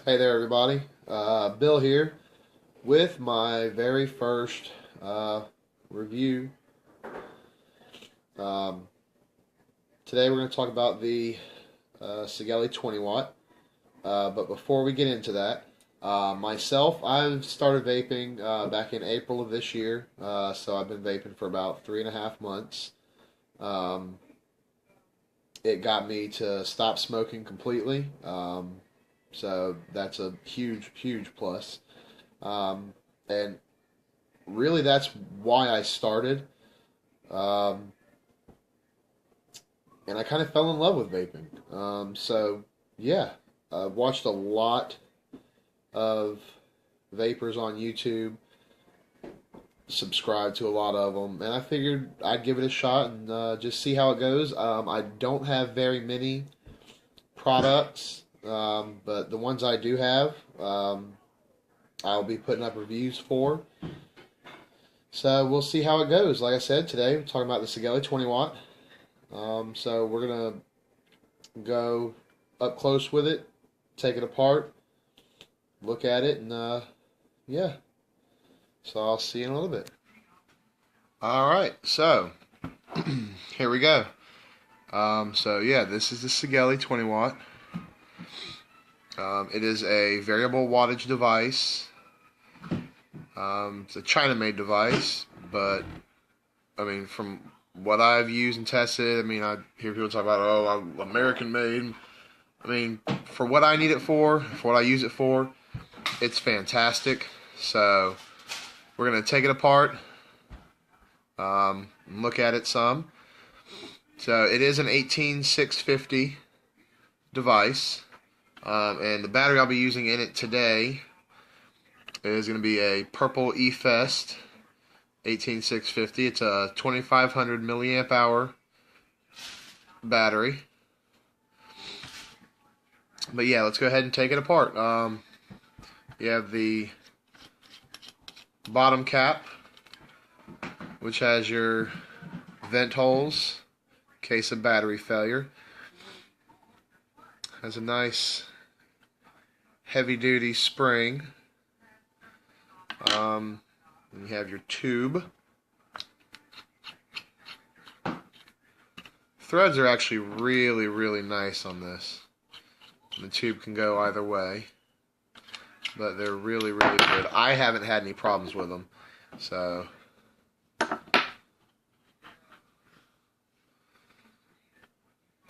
Hey there, everybody. Bill here with my very first review. Um, Today we're going to talk about the Sigelei 20 watt. But before we get into that, myself, I've started vaping back in April of this year. So I've been vaping for about 3.5 months. Um, it got me to stop smoking completely. So that's a huge, huge plus. And really, that's why I started. Um, and I kind of fell in love with vaping. So, yeah, I've watched a lot of vapors on YouTube, subscribed to a lot of them, and I figured I'd give it a shot and just see how it goes. I don't have very many products, but the ones I do have, I'll be putting up reviews for. So we'll see how it goes. Like I said, today we're talking about the Sigelei 20 watt. So we're going to go up close with it, take it apart, look at it, and yeah. So I'll see you in a little bit. Alright, so here we go. So yeah, this is the Sigelei 20 watt. It is a variable wattage device. It's a China-made device, but I mean, from what I've used and tested, I mean, I hear people talk about, oh, American-made. I mean, for what I need it for what I use it for, it's fantastic. So we're gonna take it apart, and look at it some. So it is an 18650 device, and the battery I'll be using in it today is going to be a Purple eFest 18650. It's a 2500 milliamp hour battery. But yeah, let's go ahead and take it apart. You have the bottom cap, which has your vent holes in case of battery failure. Has a nice heavy-duty spring. And you have your tube. Threads are actually really, really nice on this. And the tube can go either way, but they're really, really good. I haven't had any problems with them, so.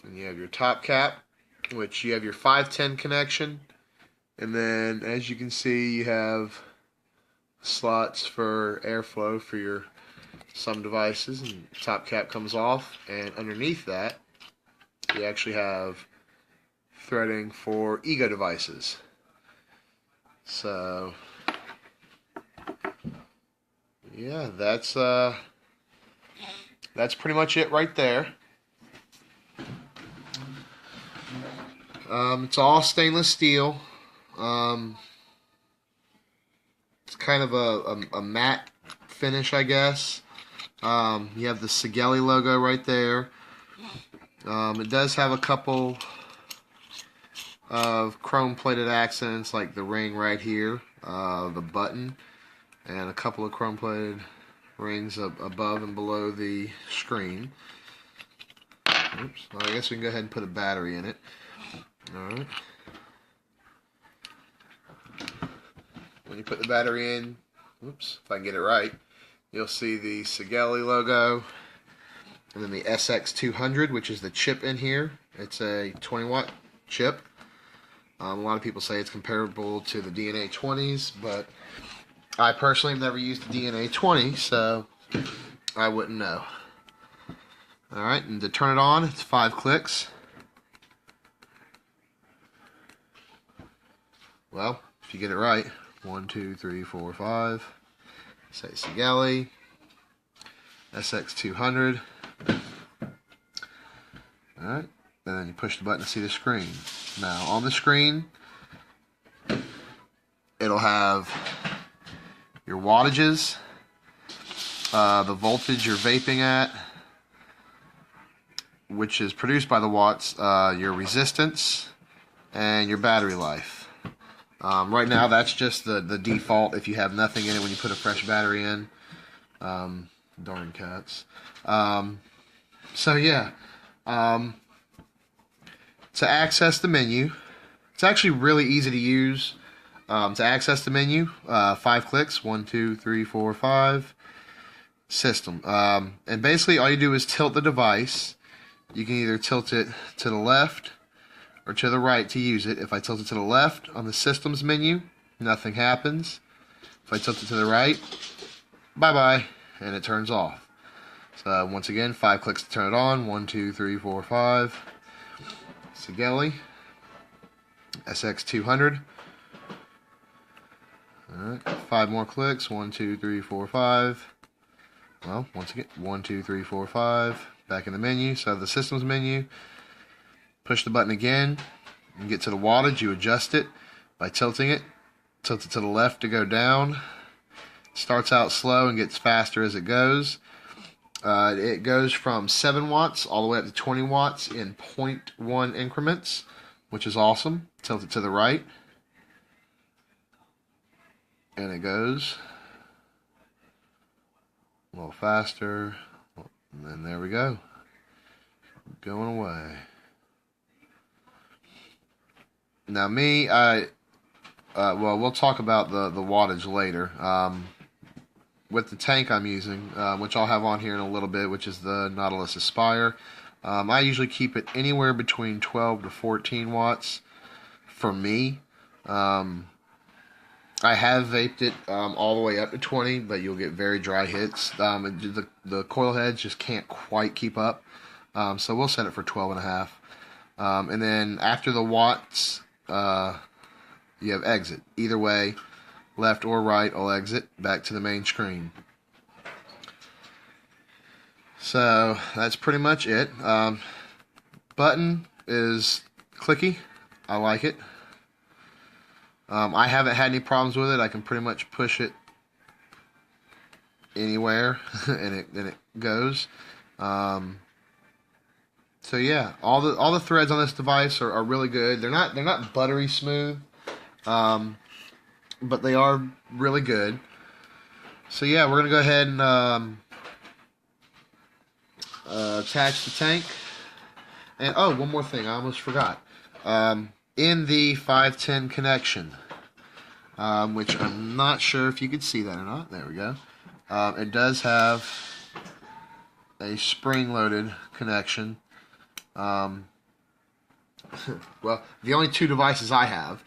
And you have your top cap, which you have your 510 connection, and then as you can see, you have slots for airflow for your some devices, and top cap comes off, and underneath that you actually have threading for ego devices. So yeah, that's pretty much it right there. It's all stainless steel. It's kind of a matte finish, I guess. You have the Sigelei logo right there. It does have a couple of chrome-plated accents, like the ring right here, the button, and a couple of chrome-plated rings above and below the screen. Oops. Well, I guess we can go ahead and put a battery in it. Alright. When you put the battery in, oops, if I can get it right, you'll see the Sigelei logo, and then the SX200, which is the chip in here. It's a 20 watt chip. A lot of people say it's comparable to the DNA 20s, but I personally have never used the DNA 20, so I wouldn't know. Alright, and to turn it on, it's 5 clicks. Well, if you get it right, 1, 2, 3, 4, 5. Say Sigelei, SX200. Alright, and then you push the button to see the screen. Now, on the screen, it'll have your wattages, the voltage you're vaping at, which is produced by the watts, your resistance, and your battery life. Right now, that's just the default if you have nothing in it when you put a fresh battery in. Darn cats. So yeah, to access the menu, it's actually really easy to use. To access the menu, 5 clicks, 1, 2, 3, 4, 5, system. And basically all you do is tilt the device. You can either tilt it to the left or to the right to use it. If I tilt it to the left on the systems menu, nothing happens. If I tilt it to the right, bye-bye, and it turns off. So once again, 5 clicks to turn it on, 1, 2, 3, 4, 5. Sigelei SX200. Alright, 5 more clicks, 1, 2, 3, 4, 5. Well, once again, 1, 2, 3, 4, 5. Back in the menu, so the systems menu. Push the button again, and get to the wattage. You adjust it by tilting it. Tilt it to the left to go down. Starts out slow and gets faster as it goes. It goes from 7 watts all the way up to 20 watts in 0.1 increments, which is awesome. Tilt it to the right, and it goes a little faster, and then there we go, going away. Now me, well, we'll talk about the wattage later. With the tank I'm using, which I'll have on here in a little bit, which is the Nautilus Aspire, I usually keep it anywhere between 12 to 14 watts for me. I have vaped it all the way up to 20, but you'll get very dry hits. The coil heads just can't quite keep up, so we'll set it for 12 and a half. And then after the watts, you have exit. Either way, left or right, I'll exit back to the main screen. So that's pretty much it. Button is clicky. I like it. I haven't had any problems with it. I can pretty much push it anywhere and it goes. So yeah, all the threads on this device are really good. They're not buttery smooth, but they are really good. So yeah, we're gonna go ahead and attach the tank. And oh, one more thing, I almost forgot. In the 510 connection, which I'm not sure if you could see that or not. There we go. It does have a spring-loaded connection. Well, the only 2 devices I have,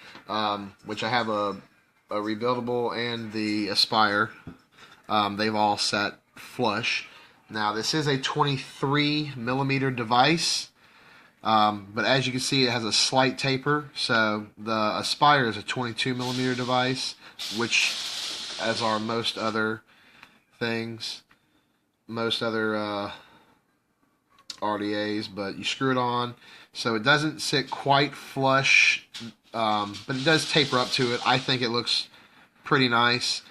which I have a rebuildable and the Aspire, they've all sat flush. Now this is a 23 millimeter device, but as you can see, it has a slight taper. So the Aspire is a 22 millimeter device, which, as are most other things, most other RDAs, but you screw it on so it doesn't sit quite flush, but it does taper up to it. I think it looks pretty nice.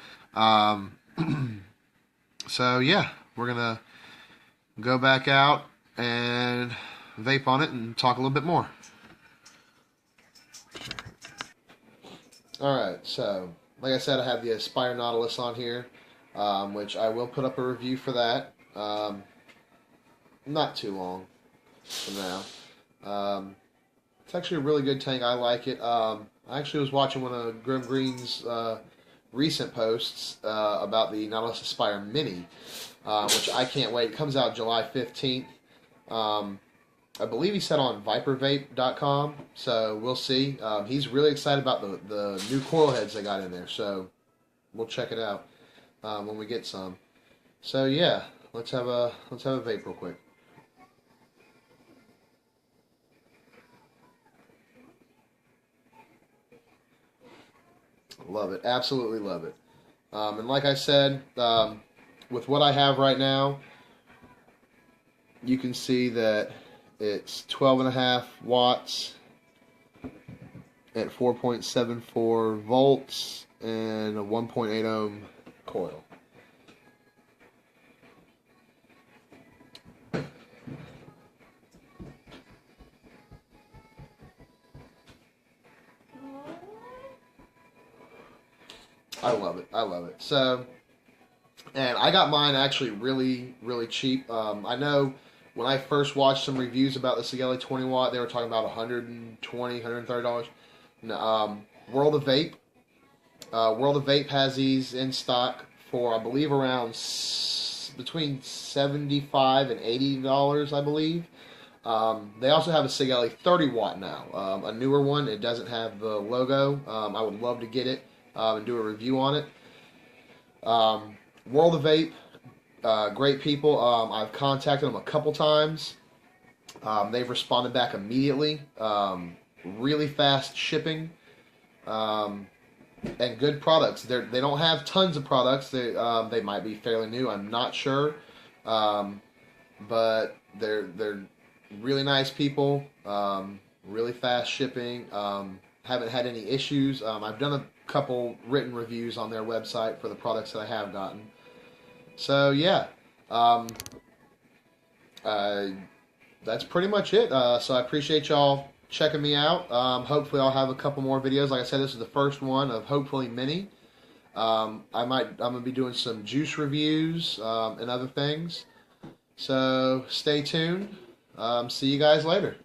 So yeah, we're gonna go back out and vape on it and talk a little bit more. Alright, so like I said, I have the Aspire Nautilus on here, which I will put up a review for that. Not too long from now. It's actually a really good tank. I like it. I actually was watching one of Grim Green's recent posts about the Nautilus Aspire Mini, which I can't wait. It comes out July 15th. I believe he said on vipervape.com, so we'll see. He's really excited about the new coil heads they got in there, so we'll check it out when we get some. So yeah, let's have a vape real quick. Love it. Absolutely love it. And like I said, with what I have right now, you can see that it's 12.5 watts at 4.74 volts and a 1.8 ohm coil. I love it. I love it. So, and I got mine actually really, really cheap. I know when I first watched some reviews about the Sigelei 20 watt, they were talking about $120, $130. World of Vape. World of Vape has these in stock for, I believe, around between $75 and $80, I believe. They also have a Sigelei 30 watt now, a newer one. It doesn't have the logo. I would love to get it and do a review on it. World of Vape, great people. I've contacted them a couple times. They've responded back immediately. Really fast shipping. And good products. They don't have tons of products. They might be fairly new. I'm not sure, but they're really nice people. Really fast shipping. Haven't had any issues. I've done a couple written reviews on their website for the products that I have gotten. So yeah, that's pretty much it. So I appreciate y'all checking me out. Hopefully I'll have a couple more videos. Like I said, this is the first one of hopefully many. I'm gonna be doing some juice reviews and other things. So stay tuned. See you guys later.